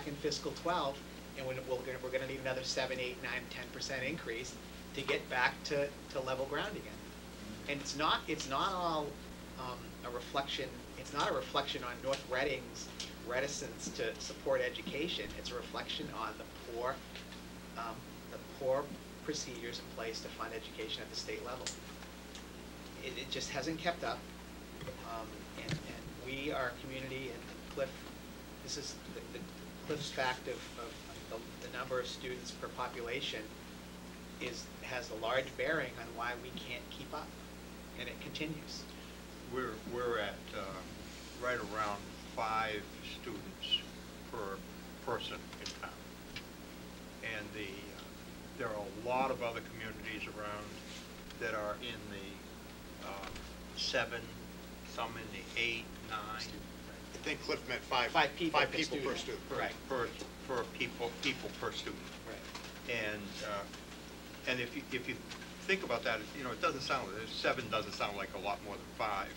back in fiscal 12, and we're going to need another 7, 8, 9, 10% increase to get back to level ground again. And it's not all a reflection. It's not a reflection on North Reading's reticence to support education. It's a reflection on the poor procedures in place to fund education at the state level. It just hasn't kept up, and we, our community, and Cliff, this is the Cliff's fact of the number of students per population has a large bearing on why we can't keep up, and it continues. We're at right around 5 students per person in town, and there are a lot of other communities around that are in the 7, some in the 8, 9. I think Cliff meant 5 people per student. student. Right. Per people per student. Right. And if you think about that, it doesn't sound, 7 doesn't sound like a lot more than 5.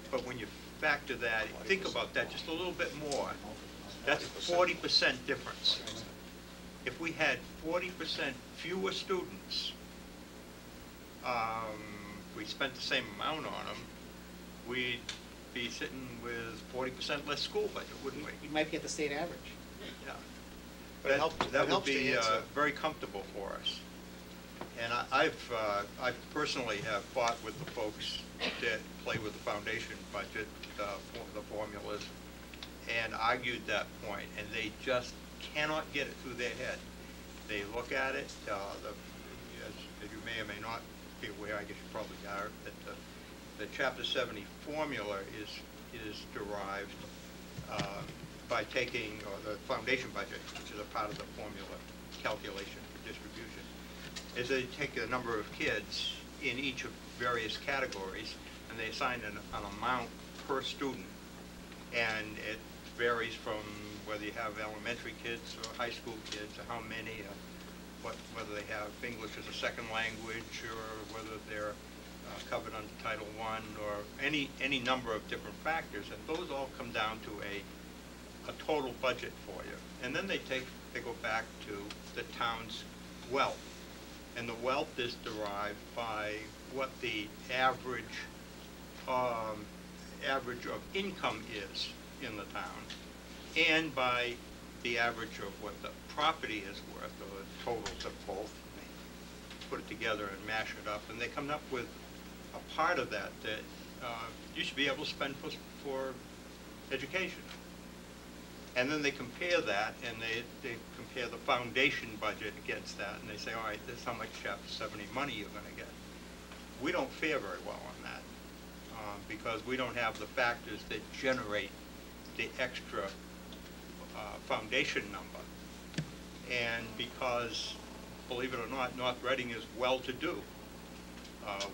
But when you factor that, think about that just a little bit more. That's 40% difference. If we had 40% fewer students, we spent the same amount on them, we'd be sitting with 40% less school budget, wouldn't we? You might be at the state average. Yeah. But that would be very comfortable for us. And I personally have fought with the folks that play with the foundation budget, the formulas, and argued that point, and they just cannot get it through their head. They look at it, as you may or may not be aware, I guess you probably are, that the Chapter 70 formula is derived by taking, or the foundation budget, which is a part of the formula calculation for distribution, is they take a number of kids in each of various categories, and they assign an amount per student, and it varies from whether you have elementary kids or high school kids, or how many, whether they have English as a second language, or whether they're covered under Title I, or any number of different factors, and those all come down to a total budget for you. And then they go back to the town's wealth, and the wealth is derived by what the average of income is in the town, and by the average of what the property is worth, or the totals of both. They put it together and mash it up, and they come up with a part of that you should be able to spend for education. And then they compare that, and they compare the foundation budget against that, and they say, all right, this is how much Chapter 70 money you're going to get. We don't fare very well on that, because we don't have the factors that generate the extra foundation number. And because, believe it or not, North Reading is well-to-do.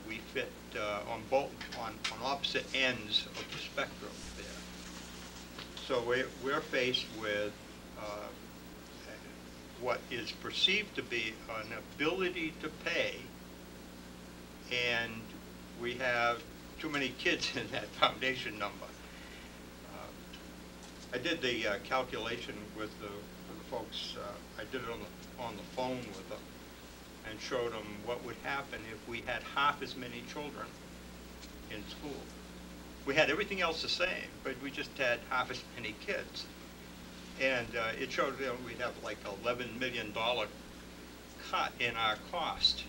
We fit on opposite ends of the spectrum there. So we're faced with what is perceived to be an ability to pay, and we have too many kids in that foundation number. I did the calculation with the folks. I did it on the phone with them, and showed them what would happen if we had half as many children in school. We had everything else the same, but we just had half as many kids. And it showed we'd have like $11 million cut in our cost.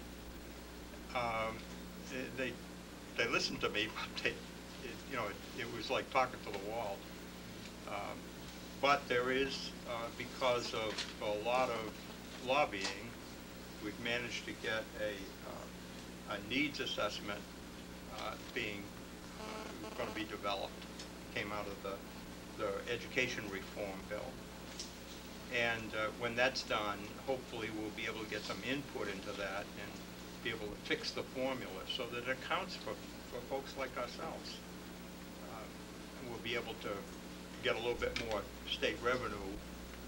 They listened to me, but it was like talking to the wall. But there is, because of a lot of lobbying, we've managed to get a needs assessment being going to be developed. Came out of the education reform bill. And when that's done, hopefully we'll be able to get some input into that and be able to fix the formula so that it accounts for folks like ourselves. And we'll be able to get a little bit more state revenue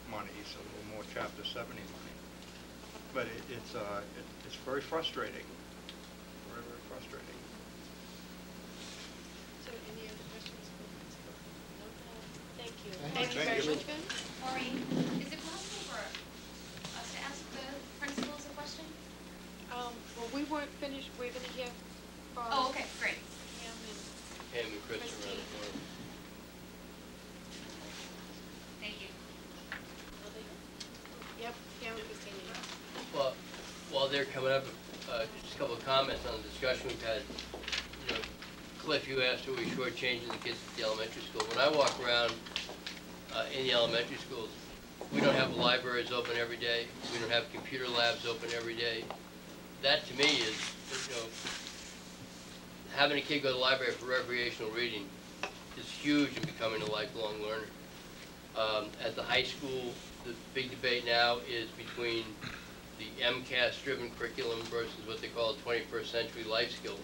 money, so a little more Chapter 70 money. But it's very frustrating. Very, very frustrating. So any other questions? No? Thank you. Thank you. Thank you very much, Ben. Maureen. weren't finished, we're gonna hear from. Oh, okay, great. Pam and Pam and Chris around the corner. Thank you. Yep, Pam and Christina. Well, while they're coming up, just a couple of comments on the discussion we've had. You know, Cliff, you asked, are we shortchanging the kids at the elementary school? When I walk around in the elementary schools, we don't have libraries open every day. We don't have computer labs open every day. That to me is, you know, having a kid go to the library for recreational reading is huge in becoming a lifelong learner. At the high school, the big debate now is between the MCAS-driven curriculum versus what they call 21st century life skills.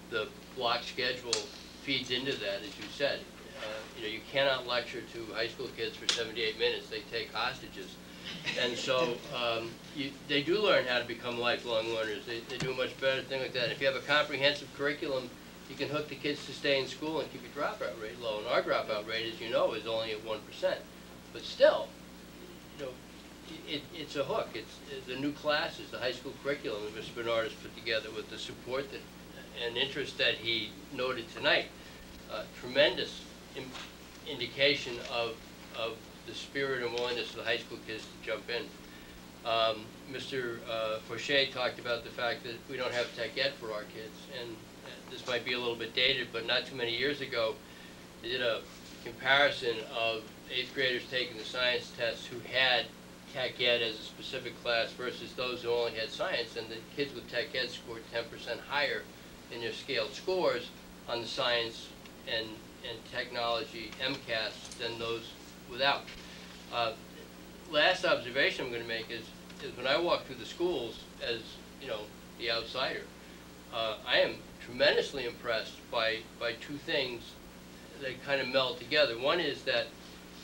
The block schedule feeds into that, as you said. You know, you cannot lecture to high school kids for 78 minutes. They take hostages. And so they do learn how to become lifelong learners. They do a much better thing like that. If you have a comprehensive curriculum, you can hook the kids to stay in school and keep your dropout rate low. And our dropout rate, as you know, is only at 1%. But still, you know, it's a hook. It's the new classes, the high school curriculum that Mr. Bernard has put together with the support and interest that he noted tonight. Tremendous indication of the spirit and willingness of the high school kids to jump in. Mr. Fauché talked about the fact that we don't have tech ed for our kids, and this might be a little bit dated, but not too many years ago, they did a comparison of 8th graders taking the science tests who had tech ed as a specific class versus those who only had science, and the kids with tech ed scored 10% higher in their scaled scores on the science and technology MCAS than those without. Last observation I'm going to make is when I walk through the schools as, you know, the outsider, I am tremendously impressed by two things that kind of meld together. One is that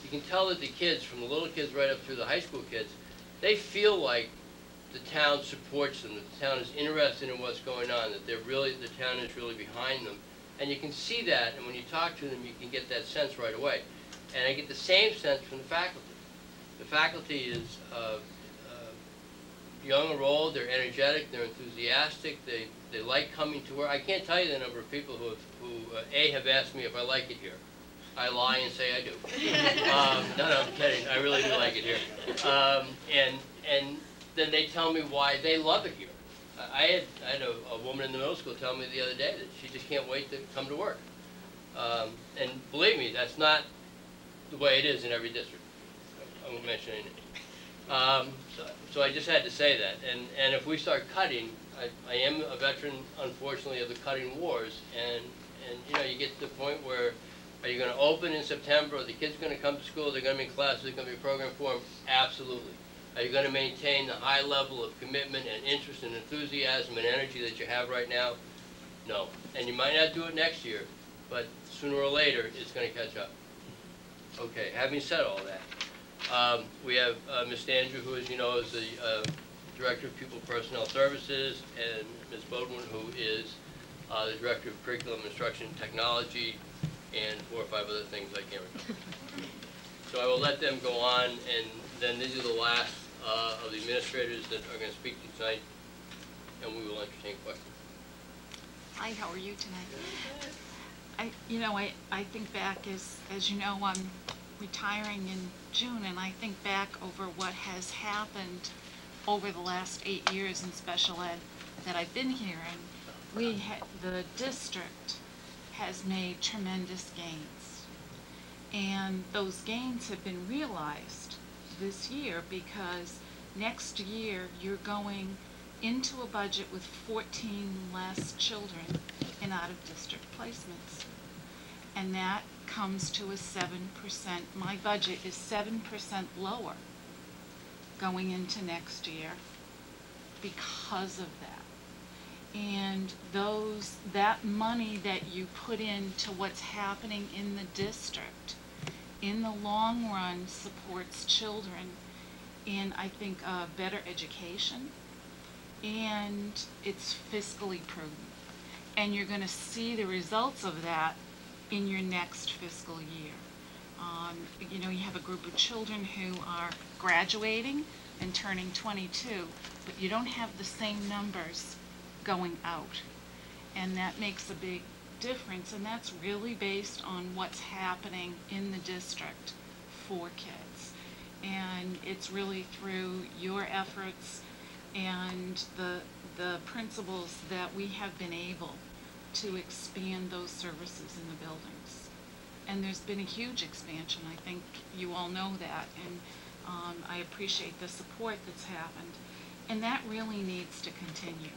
you can tell that the kids, from the little kids right up through the high school kids, they feel like the town supports them, that the town is interested in what's going on, that the town is really behind them. And you can see that, and when you talk to them, you can get that sense right away. And I get the same sense from the faculty. The faculty is young and old, they're energetic, they're enthusiastic, they like coming to work. I can't tell you the number of people who have asked me if I like it here. I lie and say I do. No, I'm kidding. I really do like it here. And then they tell me why they love it here. I had a woman in the middle school tell me the other day that she just can't wait to come to work. And believe me, that's not the way it is in every district. I won't mention any names. So I just had to say that. And if we start cutting, I am a veteran, unfortunately, of the cutting wars. And you know, you get to the point where, are you going to open in September? Are the kids going to come to school? They're going to be in classes? They're going to be a program for them? Absolutely. Are you going to maintain the high level of commitment and interest and enthusiasm and energy that you have right now? No. And you might not do it next year, but sooner or later, it's going to catch up. Okay, having said all that, we have Mr. Andrew, who, as you know, is the Director of Pupil Personnel Services, and Ms. Bodwin, who is the Director of Curriculum Instruction and Technology, and 4 or 5 other things I can't remember. So I will let them go on, and then these are the last of the administrators that are going to speak tonight, and we will entertain questions. Hi, how are you tonight? I think back, as you know, I'm retiring in June, and I think back over what has happened over the last 8 years in special ed that I've been here, and the district has made tremendous gains. And those gains have been realized this year because next year you're going into a budget with 14 less children in out-of-district placements. And that comes to a 7%. My budget is 7% lower going into next year because of that. And that money that you put into what's happening in the district, in the long run, supports children in, I think, a better education, and it's fiscally prudent. And you're going to see the results of that in your next fiscal year. You have a group of children who are graduating and turning 22, but you don't have the same numbers going out. And that makes a big difference, and that's really based on what's happening in the district for kids. And it's really through your efforts and the principals that we have been able to expand those services in the buildings. And there's been a huge expansion, I think you all know that, and I appreciate the support that's happened. And that really needs to continue.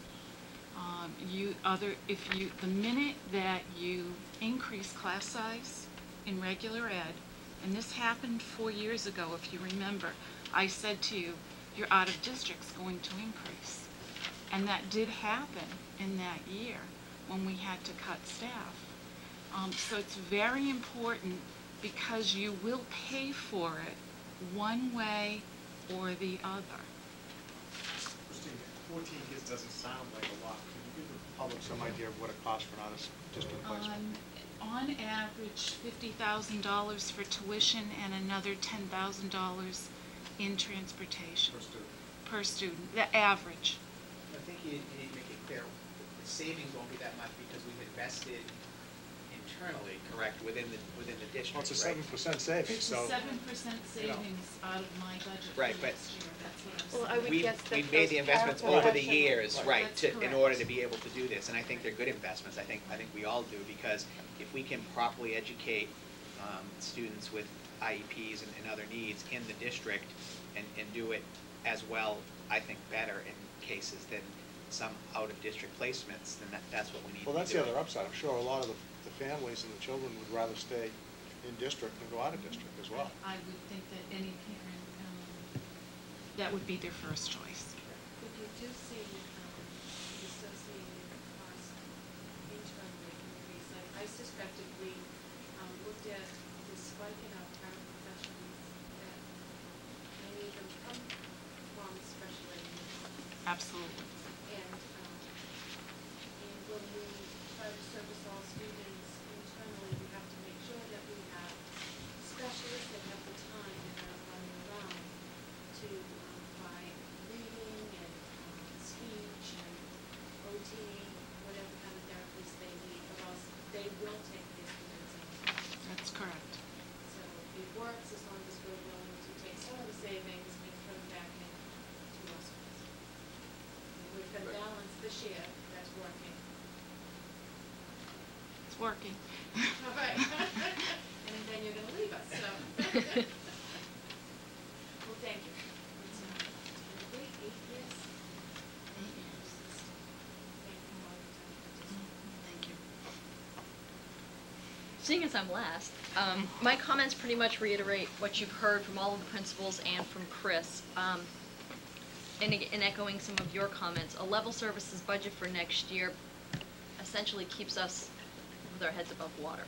The minute that you increase class size in regular ed, and this happened 4 years ago, if you remember, I said to you, your out of district's going to increase. And that did happen in that year when we had to cut staff. So it's very important because you will pay for it one way or the other. Christine, 14 kids doesn't sound like a lot. Can you give the public some idea of what it costs for an out-of-district placement? On average, $50,000 for tuition and another $10,000 in transportation Per student? per student, the average. I think you need to make it clear, the savings won't be that much because we've invested internally, correct, within the district, Well, it's a right? 7% savings, It's so. a 7% savings out of my budget Right, for but- next year, that's what I'm Well, saying. I would We've, guess that we've made the those investments paraprofessionals- over the years, right, That's in correct. order to be able to do this, and I think they're good investments, I think we all do, because if we can properly educate students with IEPs and other needs in the district and do it as well, I think better in cases than some out-of-district placements, then that's what we need to be Well, that's the doing. other upside. I'm sure a lot of the families and the children would rather stay in district than go out of district as well. I would think that any parent, that would be their first choice. If you do see the associated cost internally increase, I suspect if we looked at the spike in our paraprofessionals, that many of them come from special ed units. Absolutely. And when we try to service all students internally, we have to make sure that we have specialists that have the time and are running around to provide reading and speech and OT, whatever kind of therapies they need, or else they will take their students out. That's correct. So it works as long as we're willing to take some of the savings and put them back in to our schools. And we've got Right. balance this year, that's working. It's working. All right. And then you're gonna leave us, so. Well, thank you. It's been a great 8 years. 8 years. Thank you all your time. Thank you. Seeing as I'm last, my comments pretty much reiterate what you've heard from all of the principals and from Chris. And echoing some of your comments, a level services budget for next year essentially keeps us with our heads above water.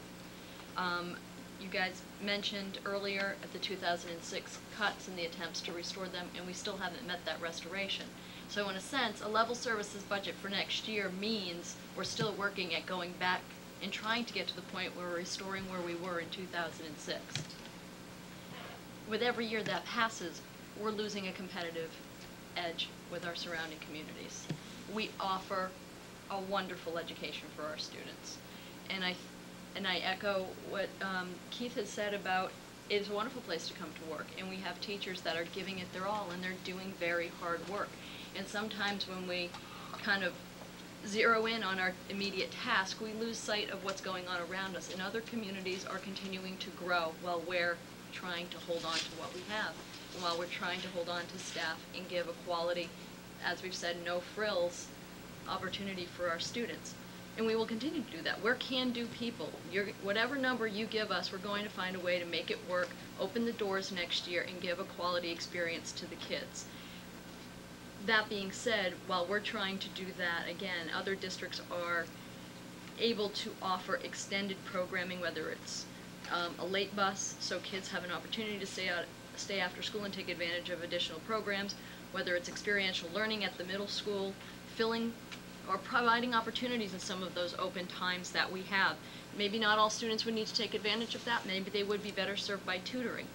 You guys mentioned earlier at the 2006 cuts and the attempts to restore them, and we still haven't met that restoration. So in a sense, a level services budget for next year means we're still working at going back and trying to get to the point where we're restoring where we were in 2006. With every year that passes, we're losing a competitive edge with our surrounding communities. We offer a wonderful education for our students. And I echo what Keith has said about it is a wonderful place to come to work, and we have teachers that are giving it their all, and they're doing very hard work. And sometimes when we kind of zero in on our immediate task, we lose sight of what's going on around us. And other communities are continuing to grow while we're trying to hold on to what we have, and while we're trying to hold on to staff and give a quality, as we've said, no frills opportunity for our students. And we will continue to do that. We're can-do people. Whatever number you give us, we're going to find a way to make it work, open the doors next year, and give a quality experience to the kids. That being said, while we're trying to do that, again, other districts are able to offer extended programming, whether it's a late bus, so kids have an opportunity to stay after school and take advantage of additional programs, whether it's experiential learning at the middle school, filling or providing opportunities in some of those open times that we have. Maybe not all students would need to take advantage of that. Maybe they would be better served by tutoring.